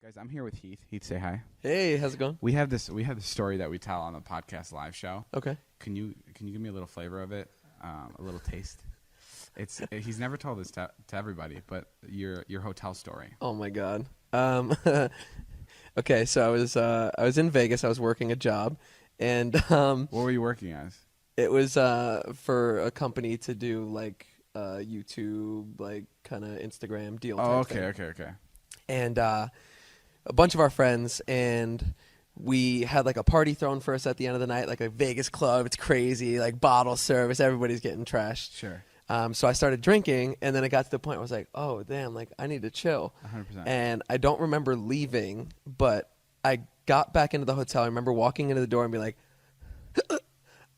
Guys, I'm here with Heath. Heath, say hi. Hey, how's it going? We have this story that we tell on the podcast live show. Okay. Can you give me a little flavor of it? A little taste. He's never told this to everybody, but your hotel story. Oh my God. Okay, so I was in Vegas. I was working a job, and What were you working as? it was for a company to do like YouTube, like kind of Instagram deal. Oh, type thing. okay. And a bunch of our friends, and we had like a party thrown for us at the end of the night, like a Vegas club. It's crazy, like bottle service. Everybody's getting trashed. Sure. So I started drinking, and then it got to the point where I was like, oh, damn, like I need to chill. 100%. And I don't remember leaving, but I got back into the hotel. I remember walking into the door and be like,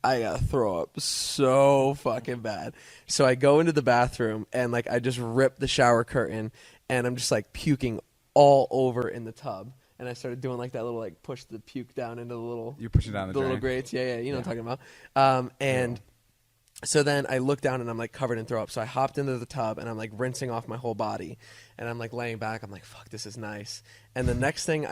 I gotta throw up so fucking bad. So I go into the bathroom, and like I just rip the shower curtain, and I'm just like puking all over in the tub. And I started doing like that little like push the puke down into the little. You're pushing down the little drain. grates. Yeah, you know what I'm talking about. And so then I look down and I'm like covered in throw up. So I hopped into the tub and I'm like rinsing off my whole body, and I'm like laying back. I'm like, fuck, this is nice. And the next thing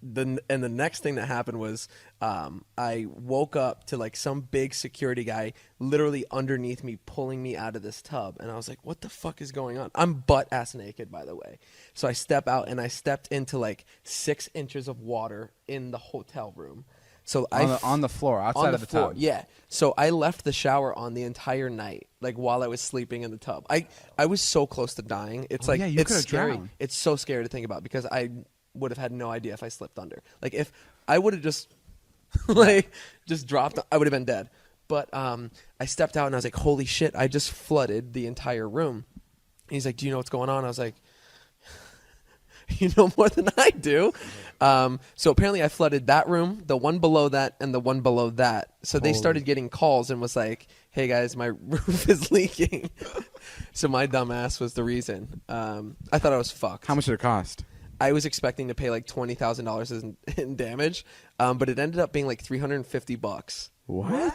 the next thing that happened was I woke up to like some big security guy literally underneath me pulling me out of this tub, and I was like, what the fuck is going on? I'm butt ass naked, by the way. So I step out, and I stepped into like 6 inches of water in the hotel room. So on the floor, outside of the tub. Yeah. So I left the shower on the entire night, like while I was sleeping in the tub. I was so close to dying. It's like, yeah, you it's could've scary. drowned. It's so scary to think about, because I would have had no idea if I slipped under. Like if I would have just just dropped, I would have been dead. But I stepped out and I was like, holy shit, I just flooded the entire room. And he's like, do you know what's going on? I was like, you know more than I do. So apparently I flooded that room, the one below that, and the one below that. So they started getting calls and was like, hey guys, my roof is leaking. So my dumb ass was the reason. I thought I was fucked. How much did it cost? I was expecting to pay like $20,000 in damage, but it ended up being like $350. What?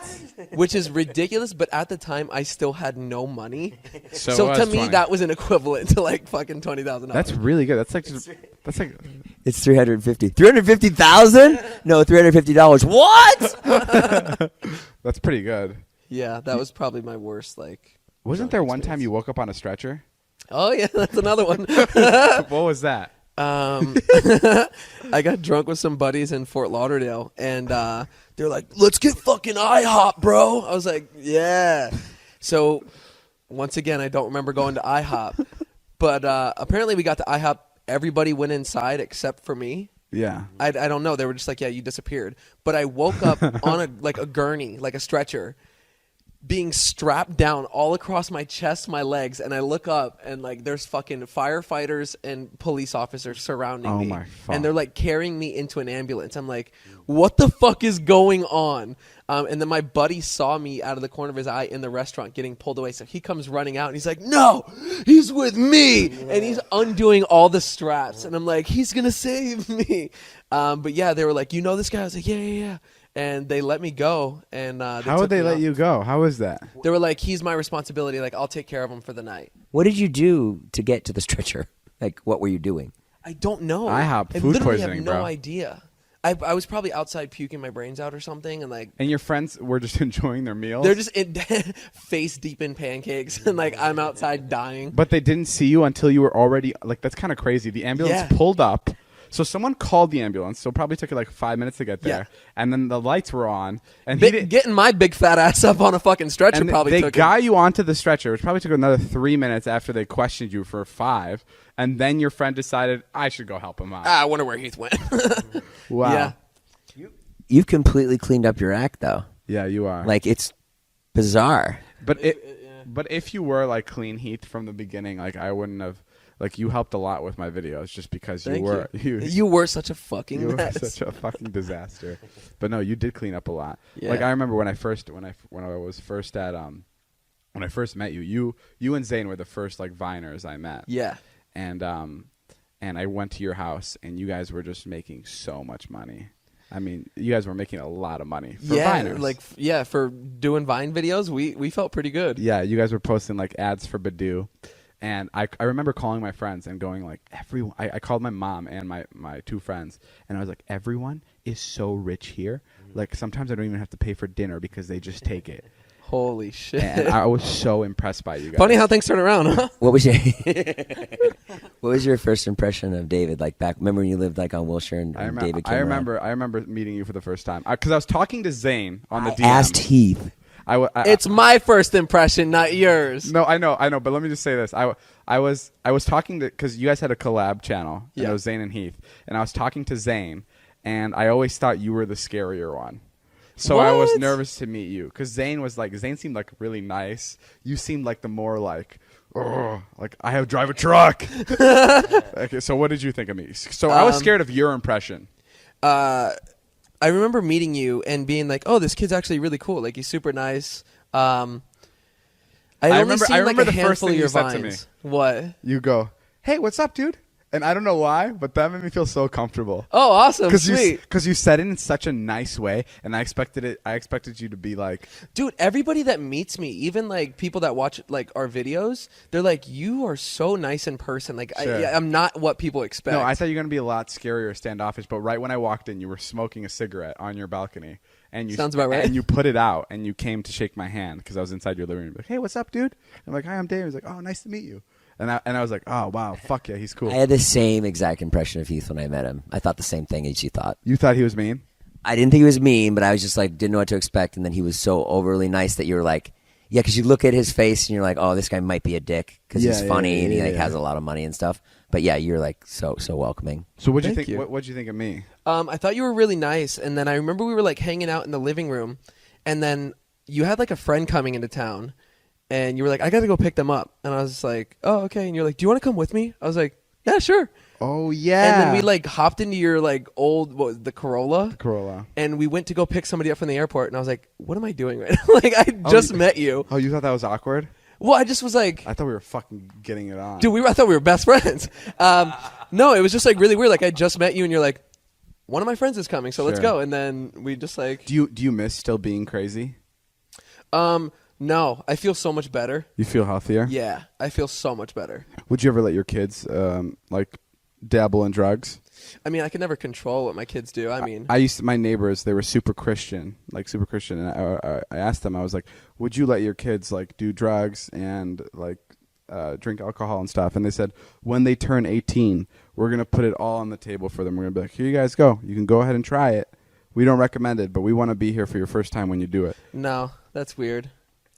Which is ridiculous, but at the time I still had no money. So to me 20. that was an equivalent to like fucking $20,000. That's really good. That's like It's $350. $350,000? No, $350. What? that's pretty good. Yeah, that was probably my worst like. Wasn't there one time you woke up on a stretcher? Oh yeah, that's another one. What was that? I got drunk with some buddies in Fort Lauderdale, and they're like, let's get fucking IHOP, bro. I was like, yeah. So once again, I don't remember going to IHOP, but apparently we got to IHOP. Everybody went inside except for me. Yeah. I don't know. They were just like, yeah, you disappeared. But I woke up on a gurney, like a stretcher, being strapped down all across my chest, my legs, and I look up, and like there's fucking firefighters and police officers surrounding me. My fuck. And they're like carrying me into an ambulance. I'm like, what the fuck is going on? And then my buddy saw me out of the corner of his eye in the restaurant getting pulled away. So he comes running out and he's like, no, he's with me. And he's undoing all the straps. And I'm like, he's going to save me. But yeah, they were like, you know this guy? I was like, yeah. And they let me go. And How would they let you go? How was that? They were like, he's my responsibility. Like, I'll take care of him for the night. What did you do to get to the stretcher? Like, what were you doing? I don't know. IHOP, I food literally poisoning, have no bro. idea. I was probably outside puking my brains out or something, and like. And your friends were just enjoying their meals? They're just face deep in pancakes, and like I'm outside dying. But they didn't see you until you were already, like, that's kind of crazy. The ambulance pulled up. So someone called the ambulance. So it probably took it like 5 minutes to get there. Yeah. And then the lights were on. And getting my big fat ass up on a fucking stretcher probably took. They got you onto the stretcher, which probably took another 3 minutes after they questioned you for 5. And then your friend decided, I should go help him out. I wonder where Heath went. Wow. Yeah. You've completely cleaned up your act, though. Yeah, you are. Like, it's bizarre. But if you were like clean Heath from the beginning, like I wouldn't have. Like, you helped a lot with my videos just because you were such a fucking you mess. were such a fucking disaster. But no, you did clean up a lot. Yeah. Like, I remember when I first met you and Zane were the first like Viners I met. Yeah. And I went to your house and you guys were just making so much money. I mean, you guys were making a lot of money for Viners. For doing Vine videos, we felt pretty good. Yeah, you guys were posting like ads for Badoo. And I remember calling my friends and going like, everyone. I called my mom and my 2 friends, and I was like, everyone is so rich here. Like sometimes I don't even have to pay for dinner because they just take it. Holy shit! And I was so impressed by you guys. Funny how things turn around, huh? What was your What was your first impression of David? Like back, remember when you lived like on Wilshire and David came around? I remember meeting you for the first time because I was talking to Zane on the DM. Asked Heath. It's my first impression, not yours. No, I know. But let me just say this. I was talking to, because you guys had a collab channel. And it was Zane and Heath, and I was talking to Zane, and I always thought you were the scarier one. So I was nervous to meet you because Zane seemed like really nice. You seemed like the more like I drive a truck. Okay, so what did you think of me? So I was scared of your impression. I remember meeting you and being like, "Oh, this kid's actually really cool. Like he's super nice." I remember the first thing you said to me. What? You go, "Hey, what's up, dude?" And I don't know why, but that made me feel so comfortable. Oh, awesome! Sweet. Because you said it in such a nice way, and I expected you to be like, dude. Everybody that meets me, even like people that watch like our videos, they're like, "You are so nice in person." Like, sure. I'm not what people expect. No, I thought you were gonna be a lot scarier, standoffish. But right when I walked in, you were smoking a cigarette on your balcony, and sounds about right. And you put it out, and you came to shake my hand because I was inside your living room. Like, hey, what's up, dude? I'm like, hi, I'm Dave. He's like, oh, nice to meet you. And I was like, oh, wow, fuck yeah, he's cool. I had the same exact impression of Heath when I met him. I thought the same thing as you thought. You thought he was mean? I didn't think he was mean, but I was just like, didn't know what to expect. And then he was so overly nice that you were like, yeah, because you look at his face and you're like, oh, this guy might be a dick because he's funny and he has a lot of money and stuff. But yeah, you're like so welcoming. So what'd you think? What'd you think of me? I thought you were really nice. And then I remember we were like hanging out in the living room, and then you had like a friend coming into town. And you were like, I got to go pick them up. And I was like, oh, okay. And you're like, do you want to come with me? I was like, yeah, sure. Oh, yeah. And then we like hopped into your like old, what was it, the Corolla? The Corolla. And we went to go pick somebody up from the airport. And I was like, what am I doing right now? Like, I just met you. Oh, you thought that was awkward? Well, I just was like. I thought we were fucking getting it on. Dude, I thought we were best friends. No, it was just like really weird. Like, I just met you and you're like, one of my friends is coming. So let's go. And then we just like. Do you miss still being crazy? No, I feel so much better. You feel healthier? Yeah, I feel so much better. Would you ever let your kids like dabble in drugs? I mean, I can never control what my kids do. My neighbors, they were super Christian, and I asked them, I was like, would you let your kids like do drugs and like drink alcohol and stuff? And they said, when they turn 18, we're gonna put it all on the table for them. We're gonna be like, here you guys go. You can go ahead and try it. We don't recommend it, but we want to be here for your first time when you do it. No, that's weird.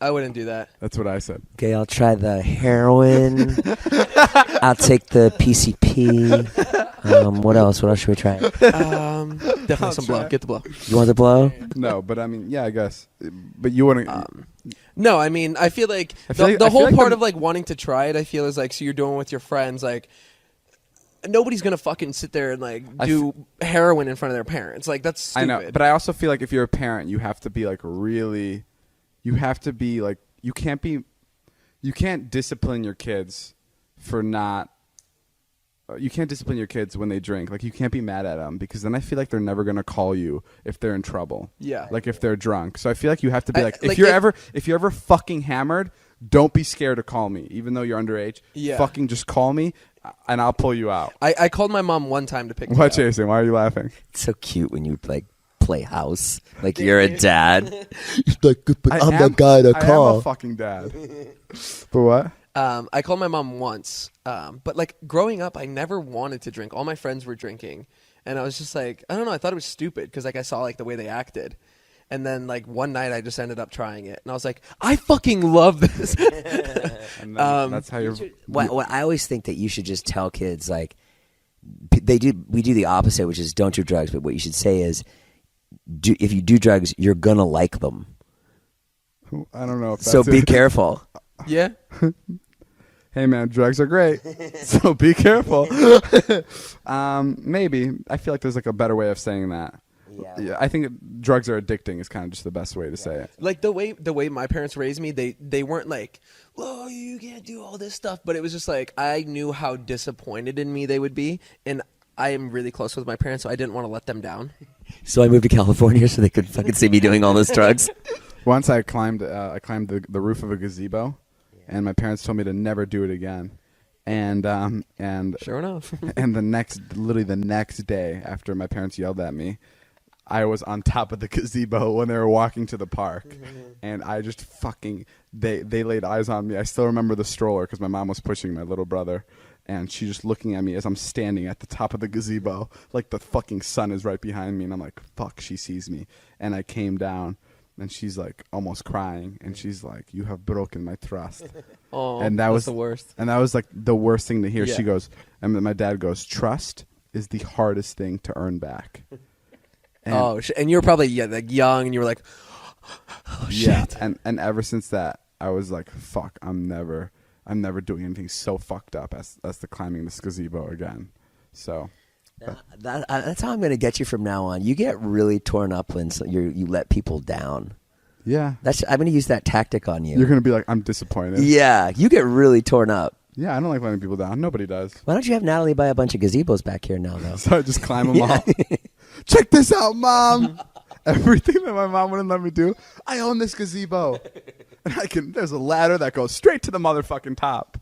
I wouldn't do that. That's what I said. Okay, I'll try the heroin. I'll take the PCP. What else? What else should we try? Definitely some blow. Get the blow. You want the blow? No, but I mean, yeah, I guess. But you wouldn't. No, I mean, I feel like the whole part of like wanting to try it, I feel is like, so you're doing it with your friends, like. Nobody's gonna fucking sit there and like do heroin in front of their parents. Like that's stupid. I know, but I also feel like if you're a parent, you have to be like really. You have to be like you can't discipline your kids for not. You can't discipline your kids when they drink. Like you can't be mad at them because then I feel like they're never gonna call you if they're in trouble. Yeah. Like if they're drunk. So I feel like you have to be if you're ever fucking hammered, don't be scared to call me, even though you're underage. Yeah. Fucking just call me, and I'll pull you out. I called my mom one time to pick me up. What, Jason? Why are you laughing? It's so cute when you like play house like you're a dad. Like, I'm the guy to call. I am a fucking dad. But what? I called my mom once, but like growing up, I never wanted to drink. All my friends were drinking, and I was just like, I don't know. I thought it was stupid because like I saw like the way they acted, and then like one night I just ended up trying it, and I was like, I fucking love this. And that's how you're. What I always think that you should just tell kids like we do the opposite, which is don't do drugs. But what you should say is, if you do drugs, you're gonna like them. I don't know. If that's so be careful. Yeah. Hey man, drugs are great, so be careful. Maybe I feel like there's like a better way of saying that. Yeah, I think drugs are addicting is kind of just the best way to say it. Like the way my parents raised me, they weren't like, "Well, you can't do all this stuff," but it was just like I knew how disappointed in me they would be, and I am really close with my parents, so I didn't want to let them down. So I moved to California so they could fucking see me doing all those drugs. Once I climbed the roof of a gazebo, and my parents told me to never do it again. And Sure enough. and literally the next day after my parents yelled at me, I was on top of the gazebo when they were walking to the park, and I just they laid eyes on me. I still remember the stroller because my mom was pushing my little brother, and she just looking at me as I'm standing at the top of the gazebo, like the fucking sun is right behind me, and I'm like, fuck, she sees me. And I came down, and she's like almost crying, and she's like, you have broken my trust. Oh, and that that's was the worst. And that was like the worst thing to hear. Yeah. She goes, and my dad goes, trust is the hardest thing to earn back. And and you were probably like young, and you were like, oh, yeah, shit. and ever since that, I was like, fuck, I'm never doing anything so fucked up as the climbing this gazebo again. So That's how I'm going to get you from now on. You get really torn up when you let people down. yeah, I'm going to use that tactic on you. you're gonna be like, I'm disappointed. Yeah, you get really torn up. Yeah, I don't like letting people down. Nobody does. Why don't you have Natalie buy a bunch of gazebos back here now, though? So I just climb them all. Check this out, Mom. Everything that my mom wouldn't let me do, I own this gazebo, and there's a ladder that goes straight to the motherfucking top.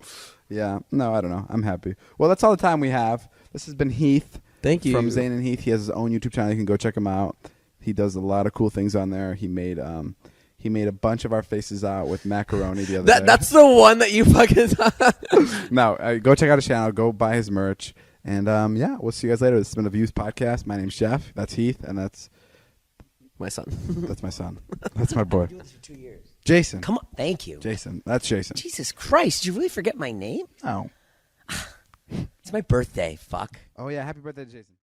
Yeah, no, I don't know. I'm happy. Well, that's all the time we have. This has been Heath. Thank you. From Zane and Heath. He has his own YouTube channel. You can go check him out. He does a lot of cool things on there. He made a bunch of our faces out with macaroni the other day. That's the one that you fucking. No, go check out his channel. Go buy his merch. And yeah, we'll see you guys later. This has been a Views podcast. My name's Jeff. That's Heath, and that's My son. that's my son. That's my boy. I've been doing this for 2 years. Jason. Come on, thank you. Jason. That's Jason. Jesus Christ, did you really forget my name? Oh. It's my birthday. Fuck. Oh yeah. Happy birthday, Jason.